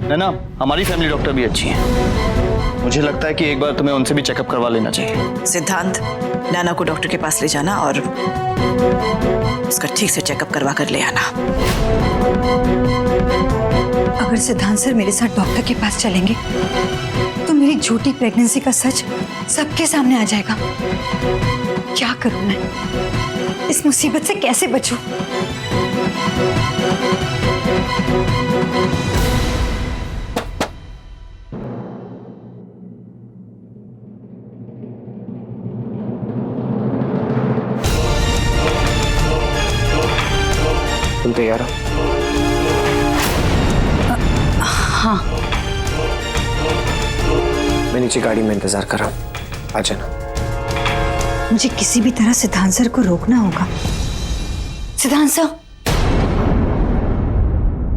नैना, हमारी family doctor भी अच्छी है। मुझे लगता है कि एक बार तुम्हें उनसे भी चेकअप करवा लेना चाहिए। सिद्धांत, नैना को डॉक्टर के पास ले जाना और उसका ठीक से चेकअप करवा कर ले आना। अगर सिद्धांत सर मेरे साथ डॉक्टर के पास चलेंगे तो मेरी झूठी प्रेगनेंसी का सच सबके सामने आ जाएगा। क्या करूं मैं? इस मुसीबत से कैसे बचूं? तुम तैयार हो? हाँ। मैं नीचे गाड़ी में इंतजार कर रहा हूँ, आ जाना। मुझे किसी भी तरह सिद्धांत सर को रोकना होगा। सिद्धांत सर,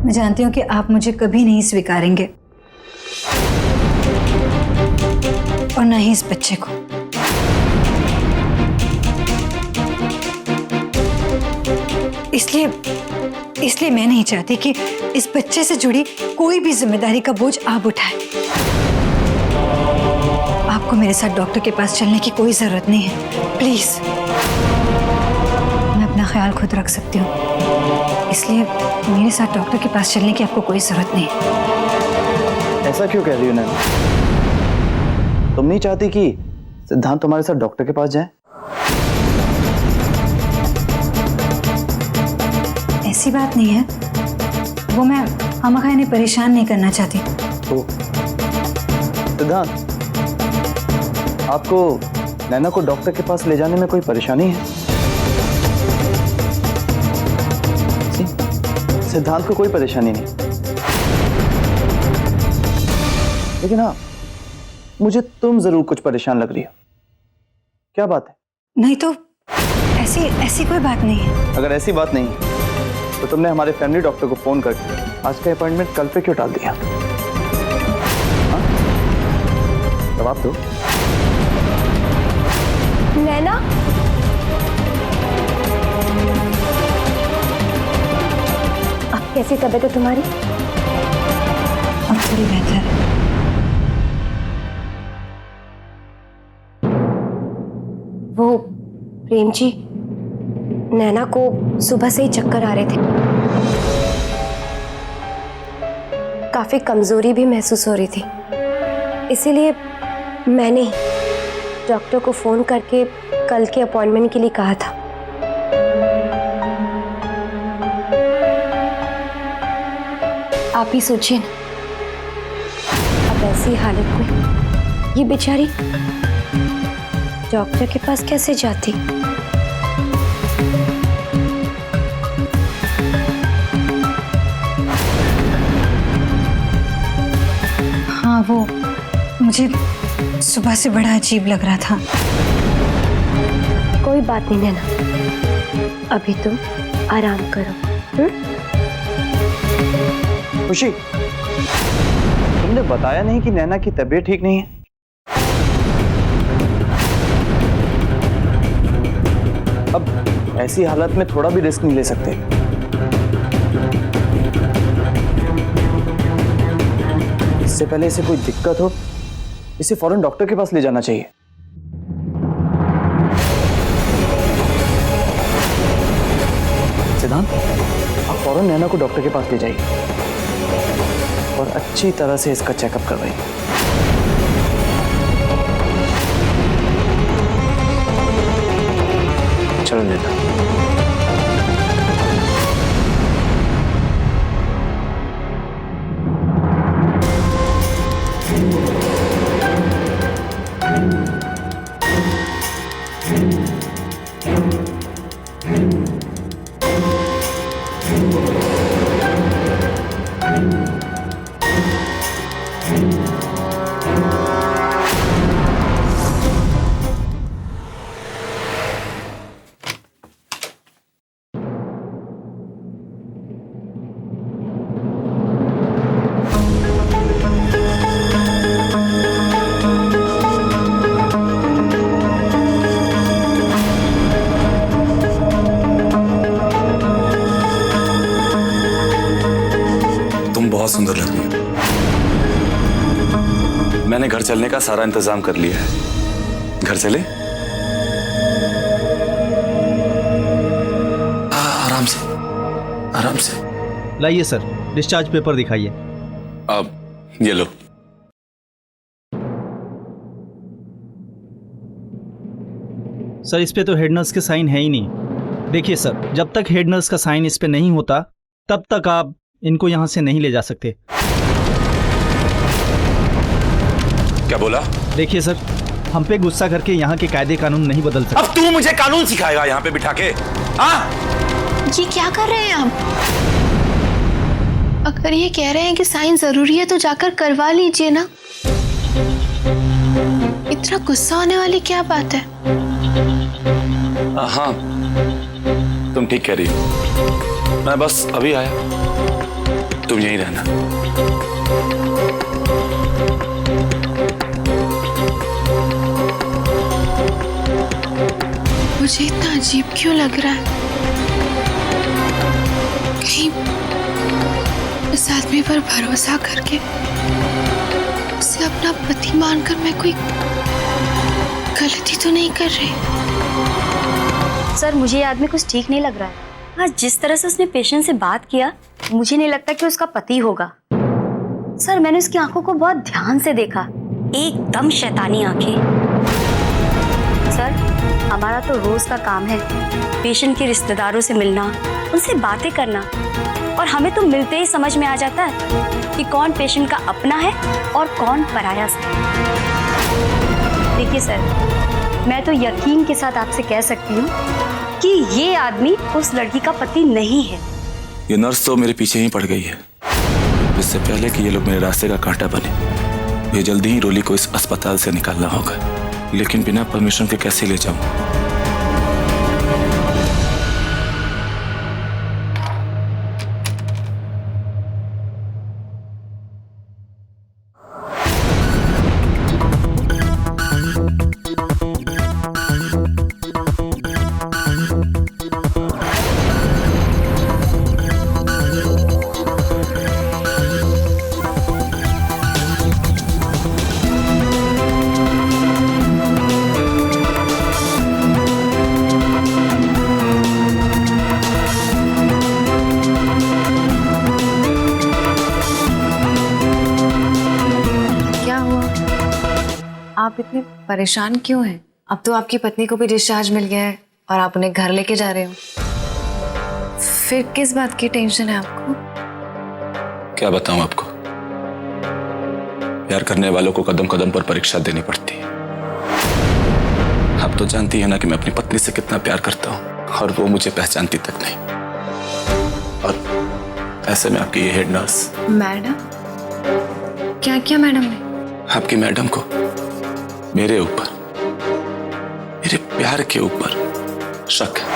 मैं जानती हूँ कि आप मुझे कभी नहीं स्वीकारेंगे और न ही इस बच्चे को। इसलिए मैं नहीं चाहती कि इस बच्चे से जुड़ी कोई भी जिम्मेदारी का बोझ आप उठाए। आपको मेरे साथ डॉक्टर के पास चलने की कोई जरूरत नहीं है, प्लीज। मैं अपना ख्याल खुद रख सकती हूँ, इसलिए मेरे साथ डॉक्टर के पास चलने की आपको कोई जरूरत नहीं है। ऐसा क्यों कह रही हो नैना? तुम नहीं चाहती कि सिद्धांत तुम्हारे साथ डॉक्टर के पास जाए? ऐसी बात नहीं है, वो मैं खामखा इन्हें परेशान नहीं करना चाहती। तो सिद्धांत, आपको नैना को डॉक्टर के पास ले जाने में कोई परेशानी है? सिद्धांत को कोई परेशानी नहीं, लेकिन हाँ, मुझे तुम जरूर कुछ परेशान लग रही हो। क्या बात है? नहीं तो ऐसी कोई बात नहीं है। अगर ऐसी बात नहीं है तो तुमने हमारे फैमिली डॉक्टर को फोन करके आज का अपॉइंटमेंट कल पे क्यों टाल दिया? हाँ? जवाब दो। नैना, अब कैसी तबीयत है तुम्हारी? अब थोड़ी बेहतर है। वो प्रेम जी, नैना को सुबह से ही चक्कर आ रहे थे, काफी कमजोरी भी महसूस हो रही थी, इसीलिए मैंने डॉक्टर को फोन करके कल के अपॉइंटमेंट के लिए कहा था। आप ही सोचिए ना, अब ऐसी हालत में ये बेचारी डॉक्टर के पास कैसे जाती? हाँ, वो मुझे सुबह से बड़ा अजीब लग रहा था। कोई बात नहीं नैना, अभी तुम आराम करो। खुशी, तुमने बताया नहीं कि नैना की तबीयत ठीक नहीं है? अब ऐसी हालत में थोड़ा भी रिस्क नहीं ले सकते। इससे पहले इसे कोई दिक्कत हो, इसे फौरन डॉक्टर के पास ले जाना चाहिए। सिद्धांत, आप फौरन नैना को डॉक्टर के पास ले जाइए और अच्छी तरह से इसका चेकअप करवाइए। चलो नैना। सुंदर लग रही है। मैंने घर चलने का सारा इंतजाम कर लिया है। घर चले? आराम से, आराम से। लाइए सर, डिस्चार्ज पेपर दिखाइए। अब ये लो। सर इस पे तो हेड नर्स के साइन है ही नहीं। देखिए सर, जब तक हेड नर्स का साइन इस पे नहीं होता तब तक आप इनको यहाँ से नहीं ले जा सकते। क्या बोला? देखिए सर, हम पे गुस्सा करके यहाँ के कायदे कानून नहीं बदल सकते। अब तू मुझे कानून सिखाएगा यहाँ पे बिठा के? हाँ? ये क्या कर रहे हैं आप? अगर ये कह रहे हैं कि साइन जरूरी है तो जाकर करवा लीजिए ना। इतना गुस्सा होने वाली क्या बात है? हाँ, तुम ठीक कह रही हो। मैं बस अभी आया, तुम यहीं रहना। मुझे इतना अजीब क्यों लग रहा है? कहीं इस आदमी पर भरोसा करके उसे अपना पति मानकर मैं कोई गलती तो नहीं कर रही? सर मुझे ये आदमी कुछ ठीक नहीं लग रहा है। आज जिस तरह से उसने पेशेंट से बात किया, मुझे नहीं लगता कि उसका पति होगा। सर मैंने उसकी आंखों को बहुत ध्यान से देखा, एकदम शैतानी आंखें। सर हमारा तो रोज का काम है पेशेंट के रिश्तेदारों से मिलना, उनसे बातें करना, और हमें तो मिलते ही समझ में आ जाता है कि कौन पेशेंट का अपना है और कौन पराया सा। देखिए सर, मैं तो यकीन के साथ आपसे कह सकती हूँ कि ये आदमी उस लड़की का पति नहीं है। ये नर्स तो मेरे पीछे ही पड़ गई है। इससे पहले कि ये लोग मेरे रास्ते का कांटा बने, मुझे जल्दी ही रोली को इस अस्पताल से निकालना होगा। लेकिन बिना परमिशन के कैसे ले जाऊं? आप इतने परेशान क्यों हैं? अब तो आपकी पत्नी को भी डिस्चार्ज मिल गया है और आप उन्हें घर लेके जा रहे हो। फिर किस बात की टेंशन है आपको? क्या बताऊं आपको? प्यार करने वालों को कदम कदम पर परीक्षा देनी पड़ती है। आप तो जानती है ना कि मैं अपनी पत्नी से कितना प्यार करता हूं, और वो मुझे पहचानती तक नहीं। और ऐसे में आपकी ये हेड नर्स मैडम? क्या किया मैडम ने? आपकी मैडम को मेरे ऊपर, मेरे प्यार के ऊपर शक है।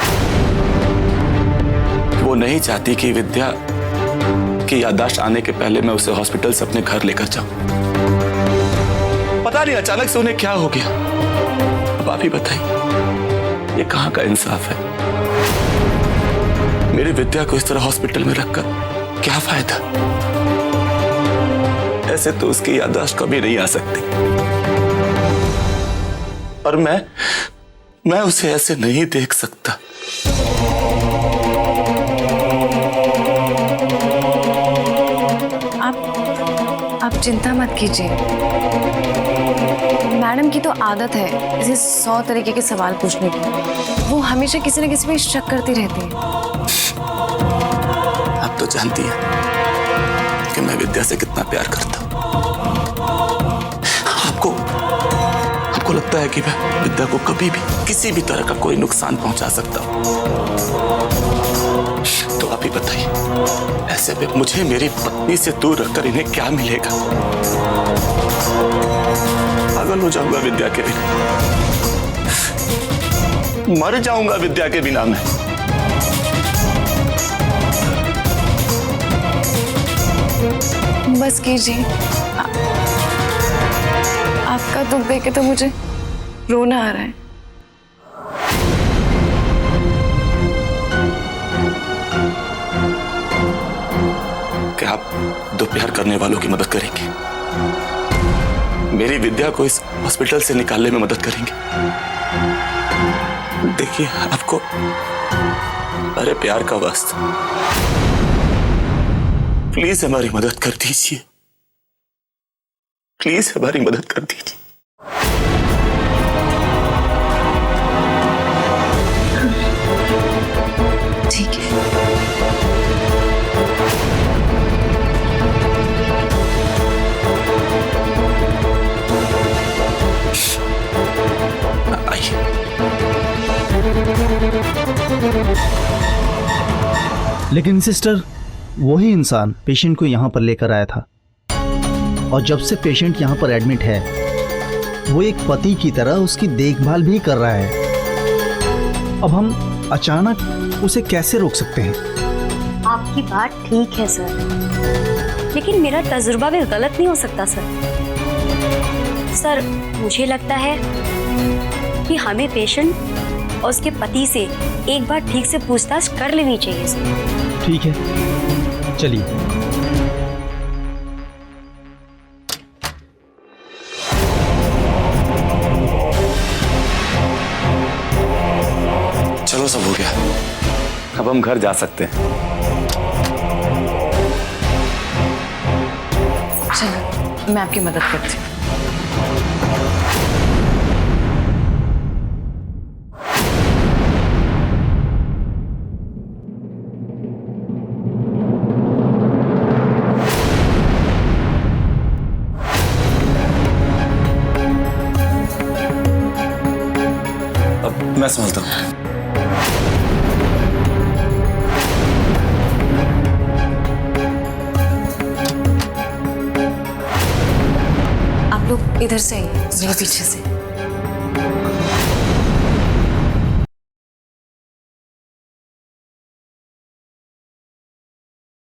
वो नहीं चाहती कि विद्या की याददाश्त आने के पहले मैं उसे हॉस्पिटल से अपने घर लेकर जाऊं। पता नहीं अचानक से उन्हें क्या हो गया। अब आप ही बताइए, ये कहां का इंसाफ है? मेरी विद्या को इस तरह हॉस्पिटल में रखकर क्या फायदा? ऐसे तो उसकी याददाश्त कभी नहीं आ सकती, और मैं उसे ऐसे नहीं देख सकता। आप चिंता मत कीजिए। मैडम की तो आदत है इसे 100 तरीके के सवाल पूछने की। वो हमेशा किसी न किसी पे शक करती रहती है। आप तो जानती हैं कि मैं विद्या से कितना प्यार करता हूं। आपको लगता है कि मैं विद्या को कभी भी किसी भी तरह का कोई नुकसान पहुंचा सकता हूं? तो आप ही बताइए, ऐसे में मुझे मेरी पत्नी से दूर रखकर इन्हें क्या मिलेगा? पागल हो जाऊंगा विद्या के बिना, मर जाऊंगा विद्या के बिना मैं। बस कीजिए। आपका दुख देख के तो मुझे रोना आ रहा है। क्या आप दो प्यार करने वालों की मदद करेंगे, मेरी विद्या को इस हॉस्पिटल से निकालने में मदद करेंगे। देखिए, आपको अरे प्यार का वास्ता प्लीज हमारी मदद कर दीजिए, प्लीज हमारी मदद कर दीजिए। ठीक है। आइए। लेकिन सिस्टर, वही इंसान पेशेंट को यहाँ पर लेकर आया था, और जब से पेशेंट यहाँ पर एडमिट है वो एक पति की तरह उसकी देखभाल भी कर रहा है। अब हम अचानक उसे कैसे रोक सकते हैं? आपकी बात ठीक है सर, लेकिन मेरा तजुर्बा भी गलत नहीं हो सकता सर, मुझे लगता है कि हमें पेशेंट और उसके पति से एक बार ठीक से पूछताछ कर लेनी चाहिए सर। ठीक है, चलिए। चलो, सब हो गया, अब हम घर जा सकते हैं। चलो, मैं आपकी मदद करती हूँ। अब मैं संभलता हूँ। आप लोग इधर से आइए, मेरे पीछे से।